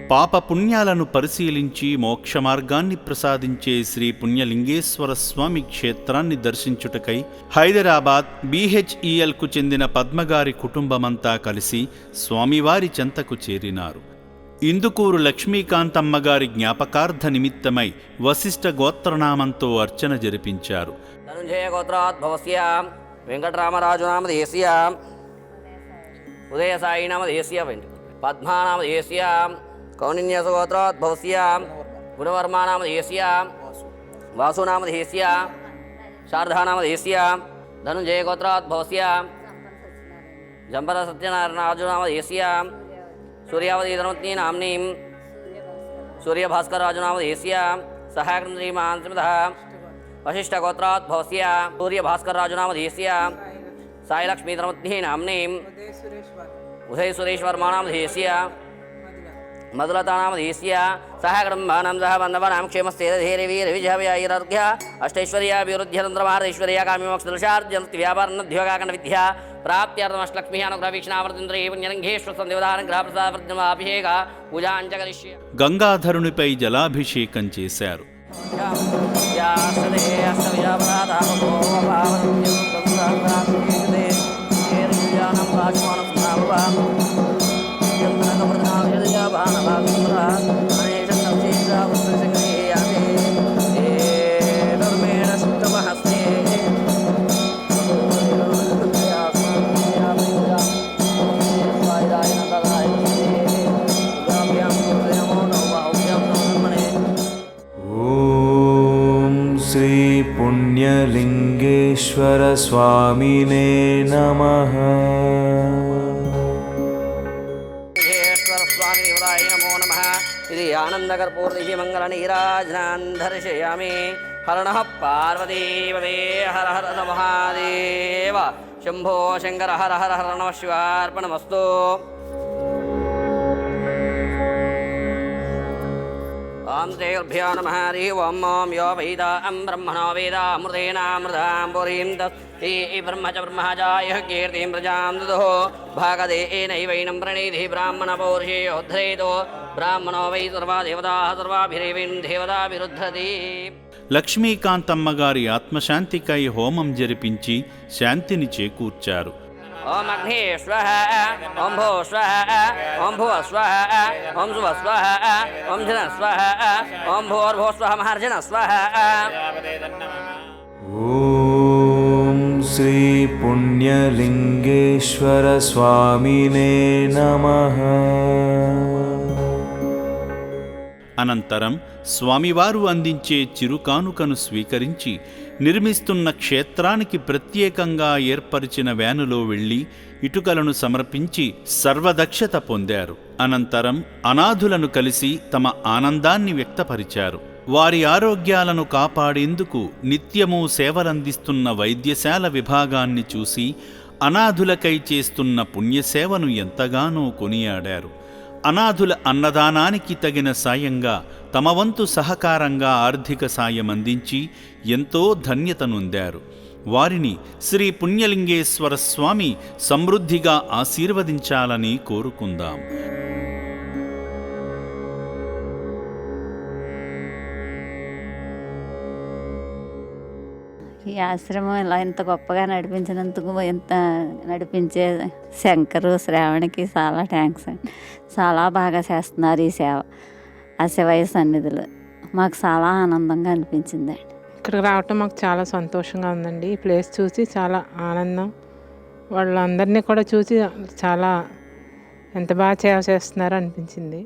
పాపపుణ్యాలను పరిశీలించి మోక్షమార్గాన్ని ప్రసాదించే శ్రీ పుణ్యలింగేశ్వర స్వామి క్షేత్రాన్ని దర్శించుటకై హైదరాబాద్ BHELకు చెందిన పద్మగారి కుటుంబమంతా కలిసి స్వామివారి చెంతకు చేరినారు. ఇందుకూరు లక్ష్మీకాంతమ్మగారి జ్ఞాపకార్థ నిమిత్తమై వశిష్ఠ గోత్రనామంతో అర్చన జరిపించారు. ధనుంజయ గోత్రాద్భవస్య వెంకటరామరాజు నామధేయస్య ఉదయసాయి నామధేయస్య పద్మానామధేయస్య కౌండిన్యస గోత్రాద్భవస్య గుణవర్మా నామధేయస్య వాసునామధేయస్య శారదానామధేయస్య ధనుంజయ గోత్రాద్భవస్య జంబర సత్యనారాయణరాజు నామధేయస్య సూర్యావతి ధర్మత్ని నామ్నీం సూర్యభాస్కరరాజు నామధేయస్య సహాగ్రమశ్రీమాంత్రిమదః వశిష్ఠగోత్రాద్భవస్య సూర్యభాస్కరరాజు నామధేయస్య సాయిలక్ష్మీ ధర్మత్ని నామ్నీం ఉదయసురేశ్వర్మా నామధేయస్య మధులతానామధేయస్య సహాగ్రంభానందః బంధవానాం క్షేమస్థైర్యధైర్యవీర్యవిజయవైరారోగ్య అష్టైశ్వర్యాభివృద్ధ్యతంత్రమాహైశ్వర్య కామ్యమోక్షదర్శార్జనస్తి వ్యాపారన్నద్యోగాకండ విద్య ప్రాప్త్యర్థమష్టలక్ష్మీ అనుగ్రహవీక్షణావర్తంత్రే పుణ్యలింగేశ్వర సందేవదానుగ్రహప్రసాదవర్ధమాభిషేక పూజాంచకరిష్య. గంగాధరునిపై జలాభిషేకం చేశారు. శ్రీ పుణ్యలింగేశ్వర స్వామినే నమః. ఇది ఆనందకర్పూర్ది మంగళనీరాజనాన్ దర్శయామి. హర పార్వతీపదే హర హర మహాదేవ శంభో శంకర హర హర హర నమ శివార్పణమస్తు. ఓం శ్రీగురుభ్యో నమః. హరి ఓం ఓం యో వేదాం బ్రహ్మణో వేదామృతేనామృతాం పురీం తస్తి బ్రహ్మ చ బ్రహ్మచాయ కీర్తిం ప్రజాం దదుః భాగదేనైవైనం ప్రణీతి బ్రాహ్మణ పౌరుషేయోద్ధరేతో బ్రాహ్మణో వై సర్వా దేవతాః సర్వాభిరేవైం దేవతాభిరుద్ధతి. లక్ష్మీకాంతమ్మగారి ఆత్మశాంతికై హోమం జరిపించి శాంతిని చేకూర్చారు. ఓం అగ్నే స్వః, ఓం భూ స్వః, ఓం భువ స్వః, ఓం శువ స్వః, ఓం జన స్వః, ఓం భూర్భువ స్వః మహర్జన స్వః. ఓం శ్రీ పుణ్యలింగేశ్వర స్వామినే నమః. అనంతరం స్వామివారు అందించే చిరుకానుకను స్వీకరించి నిర్మిస్తున్న క్షేత్రానికి ప్రత్యేకంగా ఏర్పరిచిన వ్యానులో వెళ్లి ఇటుకలను సమర్పించి సర్వదక్షత పొందారు. అనంతరం అనాథులను కలిసి తమ ఆనందాన్ని వ్యక్తపరిచారు. వారి ఆరోగ్యాలను కాపాడేందుకు నిత్యమూ సేవలందిస్తున్న వైద్యశాల విభాగాన్ని చూసి అనాథులకై చేస్తున్న పుణ్యసేవను ఎంతగానో కొనియాడారు. అనాథుల అన్నదానానికి తగిన సాయంగా తమ వంతు సహకారంగా ఆర్థిక సాయం అందించి ఎంతో ధన్యతనొందారు. వారిని శ్రీ పుణ్యలింగేశ్వర స్వామి సమృద్ధిగా ఆశీర్వదించాలని కోరుకుందాం. ఈ ఆశ్రమం ఇలా ఇంత గొప్పగా నడిపించినందుకు నడిపించే శంకరు శ్రావణికి చాలా థ్యాంక్స్ అండి. చాలా బాగా చేస్తున్నారు ఈ సేవ. ఆ శివయ్య సన్నిధిలో మాకు చాలా ఆనందంగా అనిపించిందండి. ఇక్కడికి రావటం మాకు చాలా సంతోషంగా ఉందండి. ఈ ప్లేస్ చూసి చాలా ఆనందం. వాళ్ళందరినీ కూడా చూసి చాలా ఎంత బాగా సేవ చేస్తున్నారో అనిపించింది.